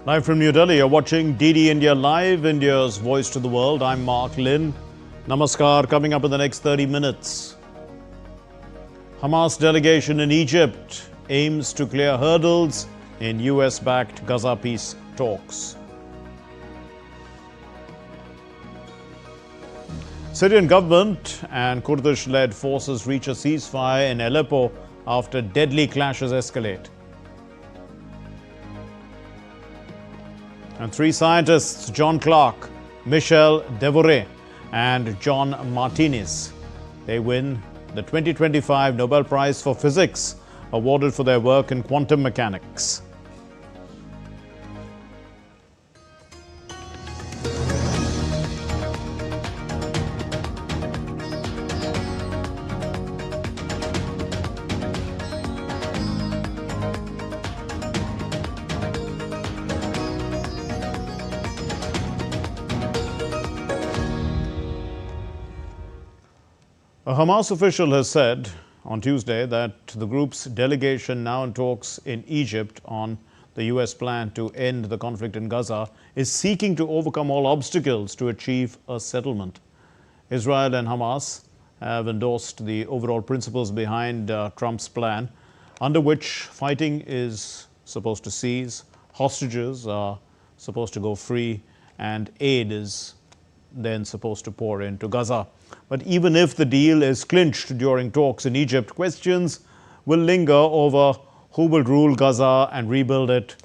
Live from New Delhi, you're watching DD India Live, India's voice to the world. I'm Mark Lynn. Namaskar. Coming up in the next 30 minutes. Hamas delegation in Egypt aims to clear hurdles in US-backed Gaza peace talks. Syrian government and Kurdish-led forces reach a ceasefire in Aleppo after deadly clashes escalate. And three scientists, John Clark, Michel Devoret and John Martinez, they win the 2025 Nobel Prize for Physics, awarded for their work in quantum mechanics. A Hamas official has said on Tuesday that the group's delegation now in talks in Egypt on the US plan to end the conflict in Gaza is seeking to overcome all obstacles to achieve a settlement. Israel and Hamas have endorsed the overall principles behind Trump's plan, under which fighting is supposed to cease, hostages are supposed to go free, and aid is then supposed to pour into Gaza. But even if the deal is clinched during talks in Egypt, questions will linger over who will rule Gaza and rebuild it.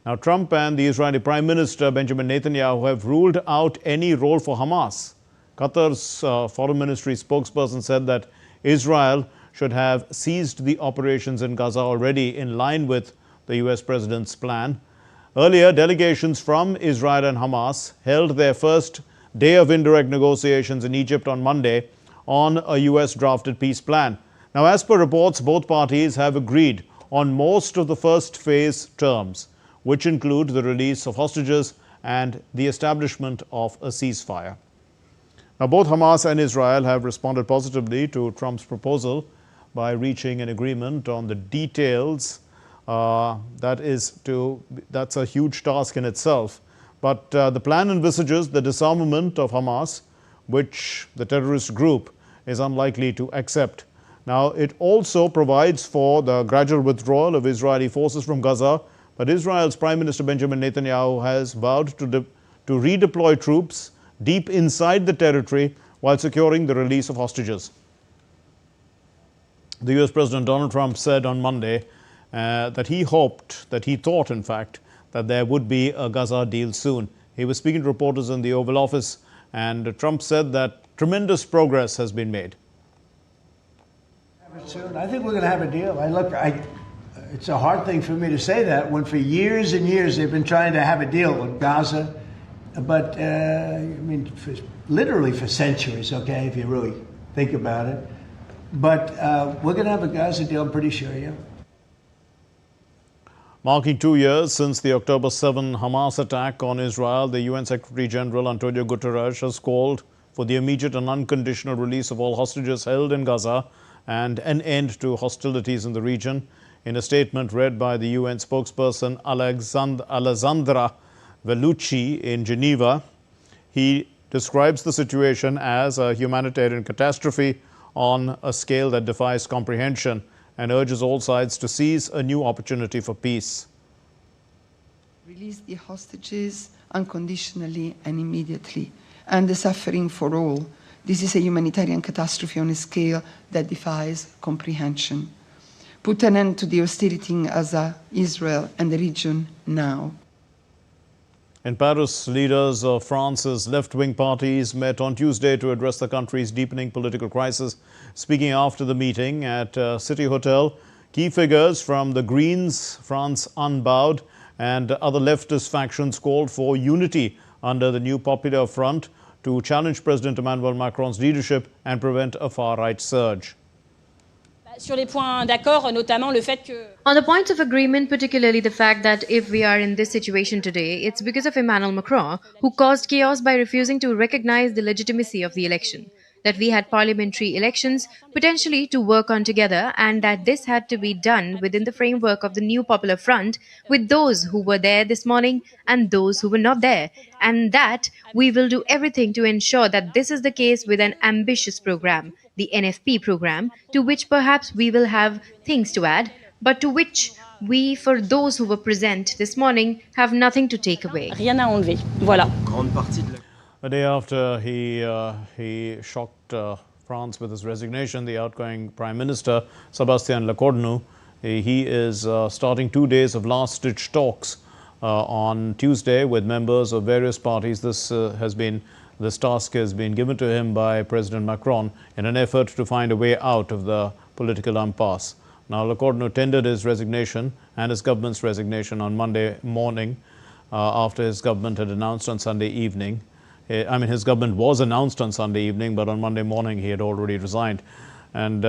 Now, Trump and the Israeli Prime Minister Benjamin Netanyahu have ruled out any role for Hamas. Qatar's Foreign Ministry spokesperson said that Israel should have ceased the operations in Gaza already, in line with the US president's plan. Earlier, delegations from Israel and Hamas held their first day of indirect negotiations in Egypt on Monday on a US-drafted peace plan. Now, as per reports, both parties have agreed on most of the first phase terms, which include the release of hostages and the establishment of a ceasefire. Now, both Hamas and Israel have responded positively to Trump's proposal by reaching an agreement on the details. That's a huge task in itself. But the plan envisages the disarmament of Hamas, which the terrorist group is unlikely to accept. Now, it also provides for the gradual withdrawal of Israeli forces from Gaza, but Israel's Prime Minister Benjamin Netanyahu has vowed to redeploy troops deep inside the territory while securing the release of hostages. The US President Donald Trump said on Monday that he thought, in fact, that there would be a Gaza deal soon. He was speaking to reporters in the Oval Office, and Trump said that tremendous progress has been made. Soon. I think we're going to have a deal. It's a hard thing for me to say that when for years and years they've been trying to have a deal with Gaza, but literally for centuries, okay, if you really think about it. But we're going to have a Gaza deal, I'm pretty sure, yeah. Marking 2 years since the October 7 Hamas attack on Israel, the UN Secretary General Antonio Guterres has called for the immediate and unconditional release of all hostages held in Gaza and an end to hostilities in the region. In a statement read by the UN spokesperson Alessandra Vellucci in Geneva, he describes the situation as a humanitarian catastrophe on a scale that defies comprehension, and urges all sides to seize a new opportunity for peace. Release the hostages unconditionally and immediately, and the suffering for all. This is a humanitarian catastrophe on a scale that defies comprehension. Put an end to the hostility in Gaza, Israel, and the region now. In Paris, leaders of France's left-wing parties met on Tuesday to address the country's deepening political crisis. Speaking after the meeting at City Hotel, key figures from the Greens, France Unbowed, and other leftist factions called for unity under the new Popular Front to challenge President Emmanuel Macron's leadership and prevent a far-right surge. Sur les points d'accord, notamment le fait que... On the points of agreement, particularly the fact that if we are in this situation today, it's because of Emmanuel Macron, who caused chaos by refusing to recognize the legitimacy of the election. that we had parliamentary elections potentially to work on together, and that this had to be done within the framework of the new Popular Front, with those who were there this morning and those who were not there, and that we will do everything to ensure that this is the case with an ambitious program, the NFP program, to which perhaps we will have things to add, but to which we, for those who were present this morning, have nothing to take away. Rien à enlever. Voilà. A day after he shocked France with his resignation, the outgoing Prime Minister, Sébastien Lecornu, he is starting 2 days of last-ditch talks on Tuesday with members of various parties. This task has been given to him by President Macron in an effort to find a way out of the political impasse. Now, Lecornu tendered his resignation and his government's resignation on Monday morning after his government had announced on Sunday evening. His government was announced on Sunday evening, but on Monday morning he had already resigned. And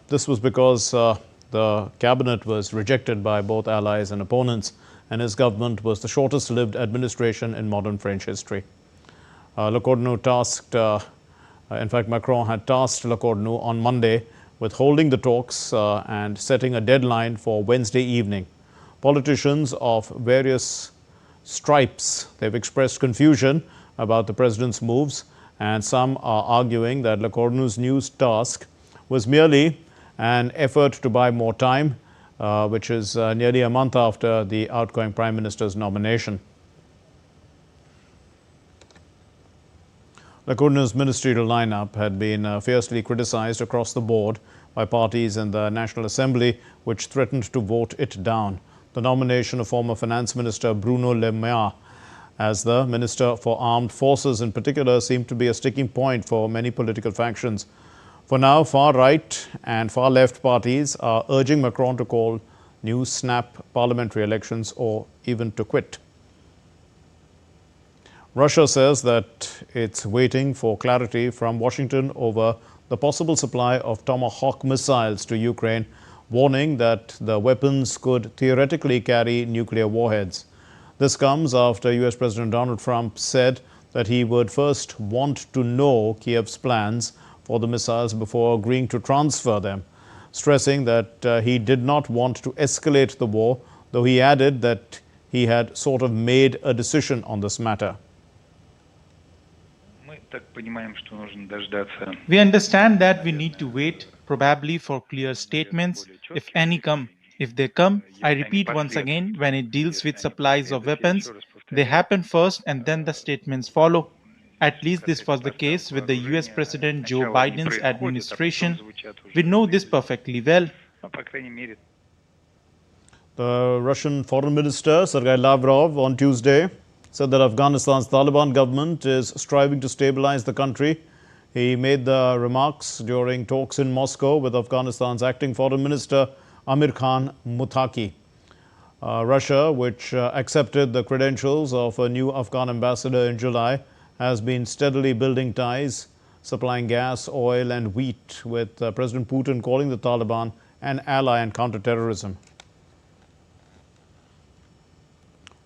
this was because the cabinet was rejected by both allies and opponents, and his government was the shortest-lived administration in modern French history. Lecornu tasked, in fact, Macron had tasked Lecornu on Monday with holding the talks and setting a deadline for Wednesday evening. Politicians of various stripes, they've expressed confusion about the president's moves, and some are arguing that Lecornu's new task was merely an effort to buy more time, which is nearly a month after the outgoing Prime Minister's nomination. Lecornu's ministerial lineup had been fiercely criticized across the board by parties in the National Assembly, which threatened to vote it down. The nomination of former Finance Minister Bruno Le Maire as the Minister for Armed Forces in particular seemed to be a sticking point for many political factions. For now, far-right and far-left parties are urging Macron to call new snap parliamentary elections or even to quit. Russia says that it's waiting for clarity from Washington over the possible supply of Tomahawk missiles to Ukraine, warning that the weapons could theoretically carry nuclear warheads. This comes after US President Donald Trump said that he would first want to know Kiev's plans for the missiles before agreeing to transfer them, stressing that he did not want to escalate the war, though he added that he had sort of made a decision on this matter. We understand that we need to wait, probably for clear statements, if any come. If they come, I repeat once again, when it deals with supplies of weapons, they happen first and then the statements follow. At least this was the case with the US President Joe Biden's administration. We know this perfectly well. The Russian Foreign Minister Sergei Lavrov on Tuesday said that Afghanistan's Taliban government is striving to stabilize the country. He made the remarks during talks in Moscow with Afghanistan's acting Foreign Minister Amir Khan Muttaqi. Russia, which accepted the credentials of a new Afghan ambassador in July, has been steadily building ties, supplying gas, oil and wheat, with President Putin calling the Taliban an ally in counterterrorism.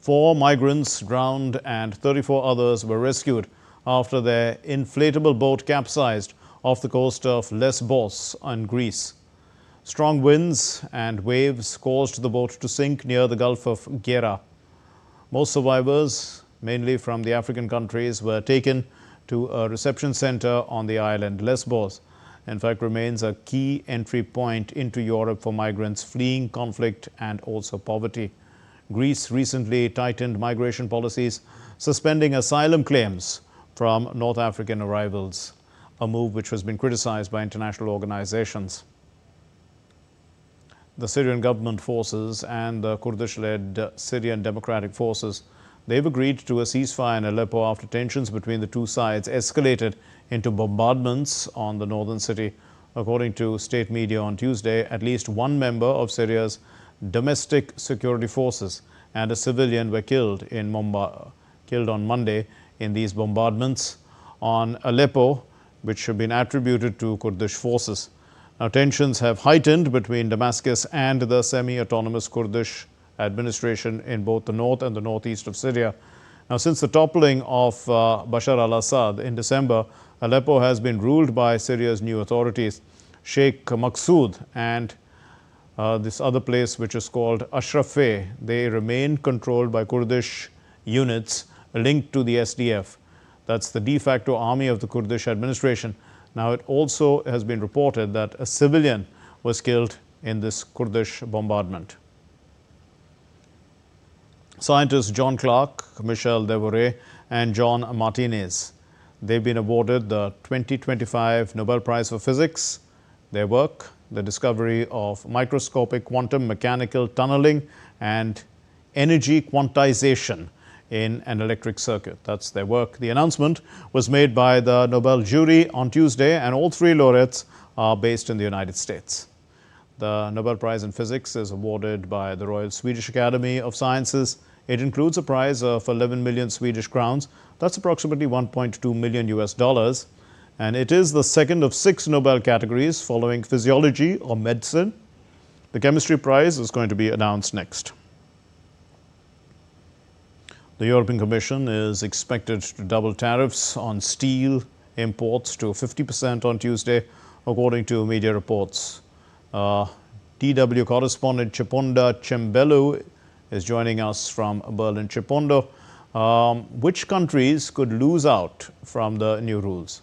4 migrants drowned and 34 others were rescued after their inflatable boat capsized off the coast of Lesbos in Greece. Strong winds and waves caused the boat to sink near the Gulf of Gera. Most survivors, mainly from the African countries, were taken to a reception center on the island. Lesbos, in fact, remains a key entry point into Europe for migrants fleeing conflict and also poverty. Greece recently tightened migration policies, suspending asylum claims from North African arrivals, a move which has been criticized by international organizations. The Syrian government forces and the Kurdish-led Syrian Democratic Forces, they've agreed to a ceasefire in Aleppo after tensions between the two sides escalated into bombardments on the northern city. According to state media on Tuesday, at least one member of Syria's domestic security forces and a civilian were killed on Monday in these bombardments on Aleppo, which have been attributed to Kurdish forces. Now, tensions have heightened between Damascus and the semi-autonomous Kurdish administration in both the north and the northeast of Syria. Now, since the toppling of Bashar al-Assad in December, Aleppo has been ruled by Syria's new authorities. Sheikh Maqsood and this other place, which is called Ashrafeh, they remain controlled by Kurdish units linked to the SDF. That's the de facto army of the Kurdish administration. Now, it also has been reported that a civilian was killed in this Kurdish bombardment. Scientists John Clark, Michel Devoret, and John Martinez, they've been awarded the 2025 Nobel Prize for Physics. Their work, the discovery of microscopic quantum mechanical tunneling and energy quantization in an electric circuit. That's their work. The announcement was made by the Nobel jury on Tuesday, and all three laureates are based in the United States. The Nobel Prize in Physics is awarded by the Royal Swedish Academy of Sciences. It includes a prize of 11 million Swedish crowns. That's approximately 1.2 million US dollars. And it is the second of 6 Nobel categories following physiology or medicine. The chemistry prize is going to be announced next. The European Commission is expected to double tariffs on steel imports to 50% on Tuesday, according to media reports. DW correspondent Chiponda Chembelu is joining us from Berlin. Chipondo, which countries could lose out from the new rules?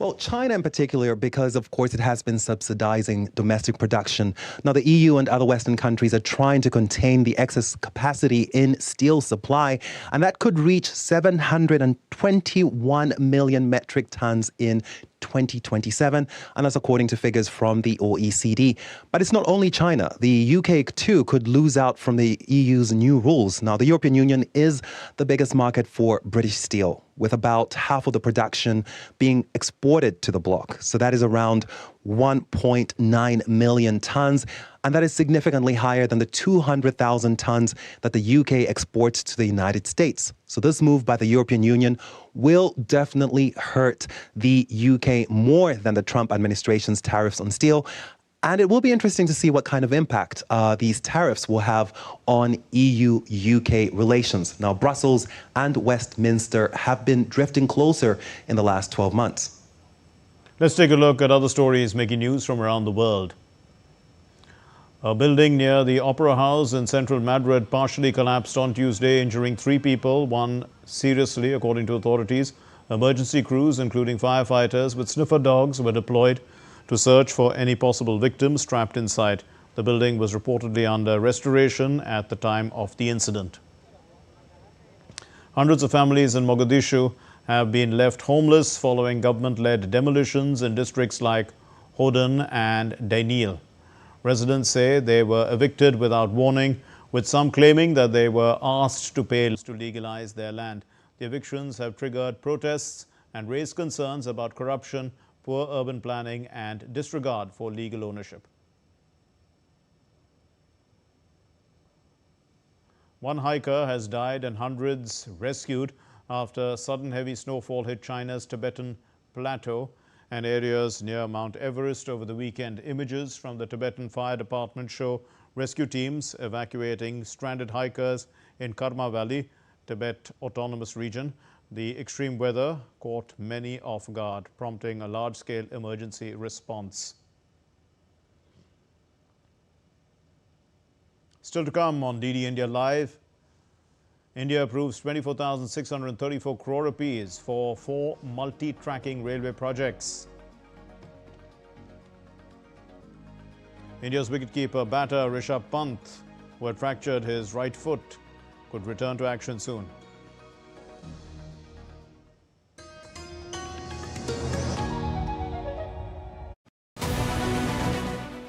Well, China in particular, because of course it has been subsidizing domestic production. Now, the EU and other Western countries are trying to contain the excess capacity in steel supply, and that could reach 721 million metric tons in 2027, and that's according to figures from the OECD. But it's not only China. The UK too could lose out from the EU's new rules. Now, the European Union is the biggest market for British steel, with about half of the production being exported to the bloc. So that is around 1.9 million tons, and that is significantly higher than the 200,000 tons that the UK exports to the United States. So this move by the European Union will definitely hurt the UK more than the Trump administration's tariffs on steel. And it will be interesting to see what kind of impact these tariffs will have on EU-UK relations. Now, Brussels and Westminster have been drifting closer in the last 12 months. Let's take a look at other stories making news from around the world. A building near the Opera House in central Madrid partially collapsed on Tuesday, injuring 3 people, 1 seriously, according to authorities. Emergency crews, including firefighters with sniffer dogs, were deployed to search for any possible victims trapped inside. The building was reportedly under restoration at the time of the incident. Hundreds of families in Mogadishu have been left homeless following government-led demolitions in districts like Hodan and Dainil. Residents say they were evicted without warning, with some claiming that they were asked to pay to legalize their land. The evictions have triggered protests and raised concerns about corruption, poor urban planning, and disregard for legal ownership. One hiker has died and hundreds rescued after sudden heavy snowfall hit China's Tibetan plateau and areas near Mount Everest over the weekend. Images from the Tibetan Fire Department show rescue teams evacuating stranded hikers in Karma Valley, Tibet Autonomous Region. The extreme weather caught many off guard, prompting a large-scale emergency response. Still to come on DD India Live, India approves 24,634 crore rupees for 4 multi-tracking railway projects. India's wicketkeeper batter Rishabh Pant, who had fractured his right foot, could return to action soon.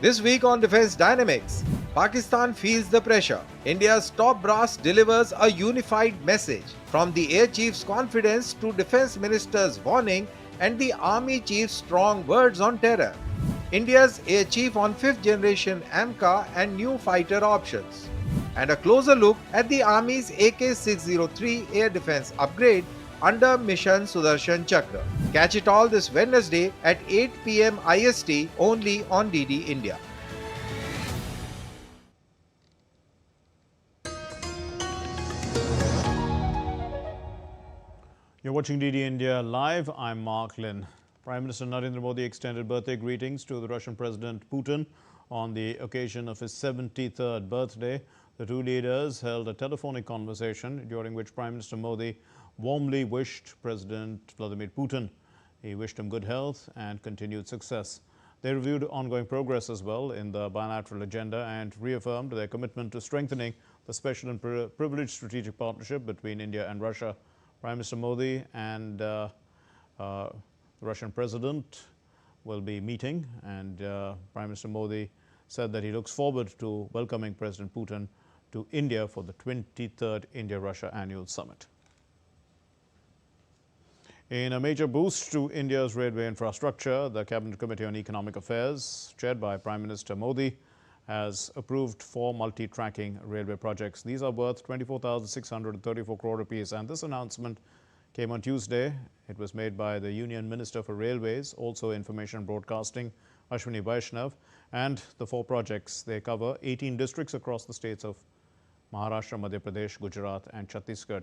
This week on Defense Dynamics, Pakistan feels the pressure. India's top brass delivers a unified message, from the Air Chief's confidence to Defense Minister's warning and the Army Chief's strong words on terror. India's Air Chief on 5th generation AMCA and new fighter options. And a closer look at the Army's AK-603 air defense upgrade under Mission Sudarshan Chakra. Catch it all this Wednesday at 8 p.m. IST only on DD India. You're watching DD India Live. I'm Mark Lynn. Prime Minister Narendra Modi extended birthday greetings to the Russian President Putin on the occasion of his 73rd birthday. The two leaders held a telephonic conversation during which Prime Minister Modi warmly wished President Vladimir Putin. He wished him good health and continued success. They reviewed ongoing progress as well in the bilateral agenda and reaffirmed their commitment to strengthening the special and privileged strategic partnership between India and Russia. Prime Minister Modi and the Russian President will be meeting, and Prime Minister Modi said that he looks forward to welcoming President Putin to India for the 23rd India-Russia Annual Summit. In a major boost to India's railway infrastructure, the Cabinet Committee on Economic Affairs, chaired by Prime Minister Modi, has approved 4 multi-tracking railway projects. These are worth 24,634 crore rupees, and this announcement came on Tuesday. It was made by the Union Minister for Railways, also Information and Broadcasting, Ashwini Vaishnav, and the 4 projects, they cover 18 districts across the states of Maharashtra, Madhya Pradesh, Gujarat and Chhattisgarh.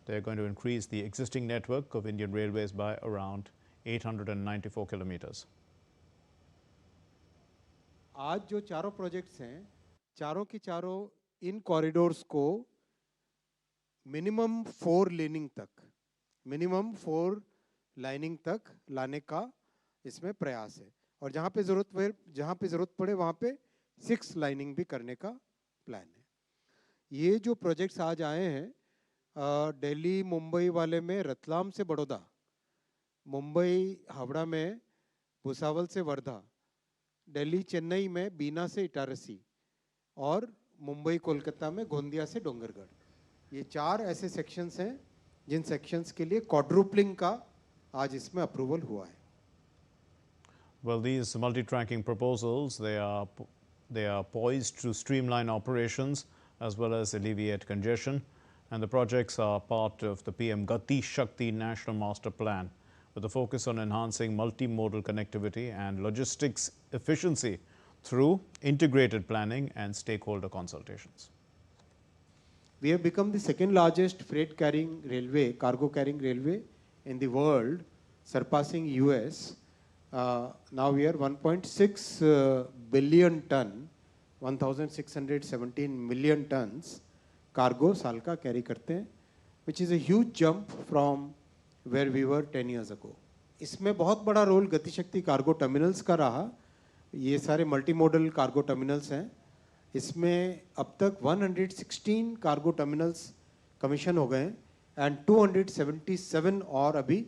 They're going to increase the existing network of Indian Railways by around 894 kilometers. आज जो चारों projects हैं, चारों की चारों इन corridors को minimum 4 lining तक लाने का इसमें प्रयास है, और जहाँ पे ज़रूरत पड़े वहाँ पे 6 लाइनिंग भी करने का प्लान है। ये जो प्रोजेक्ट्स आज आए हैं, दिल्ली मुंबई वाले में रतलाम से बड़ौदा, मुंबई हावड़ा में भुसावल से वर्धा, दिल्ली चेन्नई में बीना से इटारसी और मुंबई कोलकाता में गोंदिया से डोंगरगढ़। ये 4 ऐसे सेक्शंस हैं जिन सेक्शंस के लिए क्वाड्रुपलिंग का आज इसमें अप्रूवल हुआ है। Well, these multi-tracking proposals, they are poised to streamline operations as well as alleviate congestion, and the projects are part of the PM Gati Shakti National Master Plan, with a focus on enhancing multimodal connectivity and logistics efficiency through integrated planning and stakeholder consultations. We have become the second largest freight carrying railway, cargo carrying railway in the world, surpassing US. Now we are 1.6 billion ton, 1,617 million tons cargo साल का carry करते हैं, which is a huge jump from where we were 10 years ago. इसमें बहुत बड़ा role Gatishakti cargo terminals का रहा। ये सारे मल्टी मॉडल कार्गो टर्मिनल्स हैं। इसमें अब तक 116 कार्गो टर्मिनल्स कमीशन हो गए हैं एंड 277 और अभी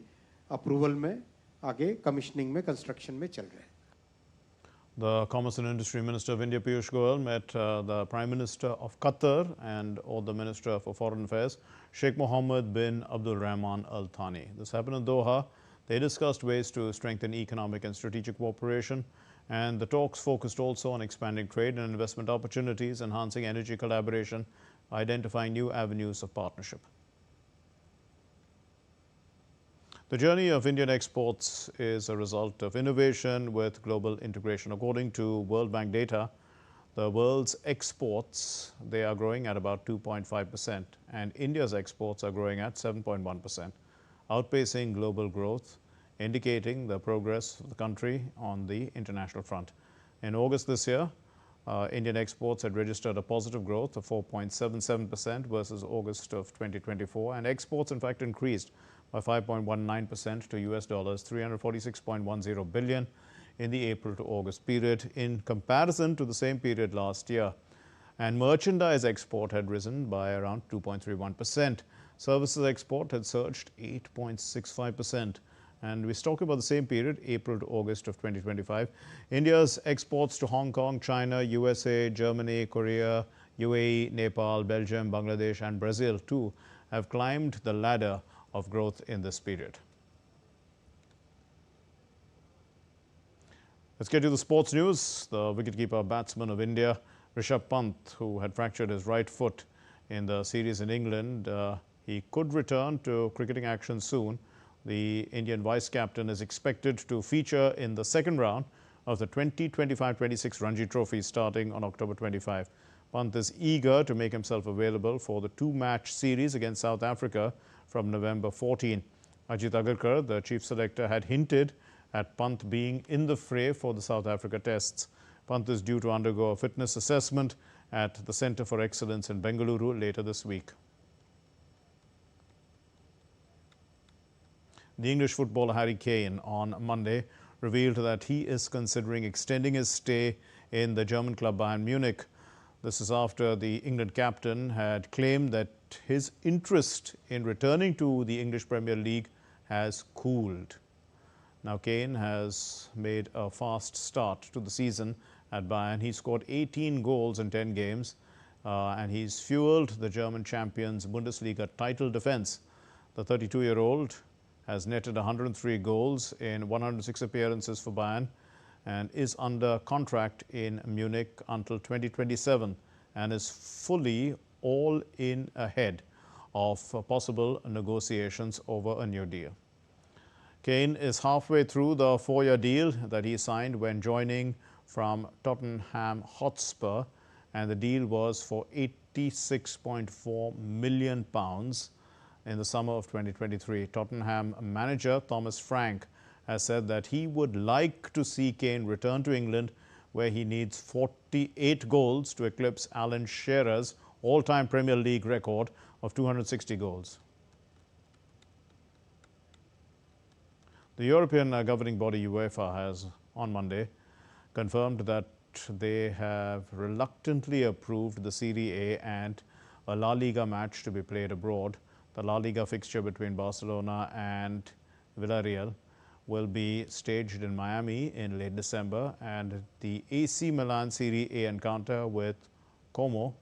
अप्रूवल में आगे कमिश्निंग में कंस्ट्रक्शन में चल रहे हैं। The Commerce and Industry Minister of India, Piyush Goyal, met the Prime Minister of Qatar and the Minister for Foreign Affairs, Sheikh Mohammed bin Abdul Rahman Al Thani. This happened in Doha. They discussed ways to strengthen economic and strategic cooperation, and the talks focused also on expanding trade and investment opportunities, enhancing energy collaboration, identifying new avenues of partnership. The journey of Indian exports is a result of innovation with global integration. According to World Bank data, the world's exports, they are growing at about 2.5%, and India's exports are growing at 7.1%, outpacing global growth, indicating the progress of the country on the international front. In August this year, Indian exports had registered a positive growth of 4.77% versus August of 2024, and exports in fact increased by 5.19% to US dollars 346.10 billion in the April to August period in comparison to the same period last year. And merchandise export had risen by around 2.31%. Services export had surged 8.65%. And we're talking about the same period, April to August of 2025. India's exports to Hong Kong, China, USA, Germany, Korea, UAE, Nepal, Belgium, Bangladesh and Brazil too have climbed the ladder of growth in this period. Let's get to the sports news. The wicketkeeper batsman of India, Rishabh Pant, who had fractured his right foot in the series in England, he could return to cricketing action soon. The Indian vice-captain is expected to feature in the second round of the 2025-26 Ranji Trophy starting on October 25. Pant is eager to make himself available for the two-match series against South Africa from November 14. Ajit Agarkar, the chief selector, had hinted at Pant being in the fray for the South Africa tests. Pant is due to undergo a fitness assessment at the Centre for Excellence in Bengaluru later this week. The English footballer Harry Kane on Monday revealed that he is considering extending his stay in the German club Bayern Munich. This is after the England captain had claimed that his interest in returning to the English Premier League has cooled. Now, Kane has made a fast start to the season at Bayern. He scored 18 goals in 10 games and he's fueled the German champions' Bundesliga title defense. The 32-year-old has netted 103 goals in 106 appearances for Bayern and is under contract in Munich until 2027 and is fully all in ahead of possible negotiations over a new deal. Kane is halfway through the four-year deal that he signed when joining from Tottenham Hotspur, and the deal was for £86.4 million in the summer of 2023. Tottenham manager Thomas Frank has said that he would like to see Kane return to England, where he needs 48 goals to eclipse Alan Shearer's all-time Premier League record of 260 goals. The European governing body UEFA has on Monday confirmed that they have reluctantly approved the Serie A and a La Liga match to be played abroad. The La Liga fixture between Barcelona and Villarreal will be staged in Miami in late December, and the AC Milan Serie A encounter with Como,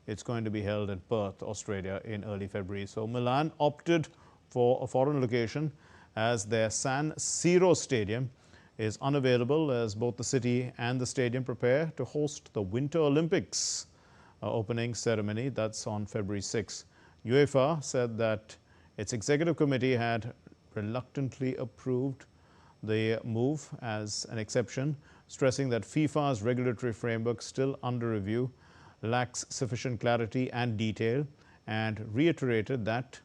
it's going to be held in Perth, Australia in early February. So Milan opted for a foreign location as their San Siro stadium is unavailable, as both the city and the stadium prepare to host the Winter Olympics opening ceremony. That's on February 6. UEFA said that its executive committee had reluctantly approved the move as an exception, stressing that FIFA's regulatory framework, still under review, lacks sufficient clarity and detail, and reiterated that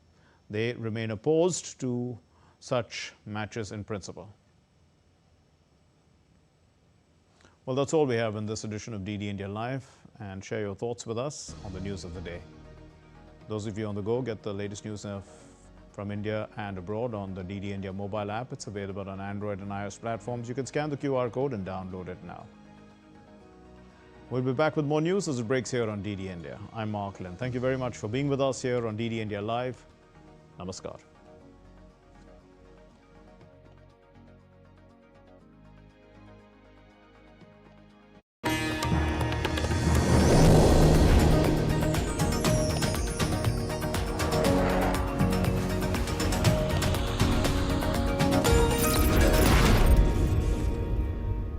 they remain opposed to such matches in principle. Well, that's all we have in this edition of DD India Live, and share your thoughts with us on the news of the day. Those of you on the go, get the latest news from India and abroad on the DD India mobile app. It's available on Android and iOS platforms. You can scan the QR code and download it now. We'll be back with more news as it breaks here on DD India. I'm Mark Lynn. Thank you very much for being with us here on DD India Live. Namaskar.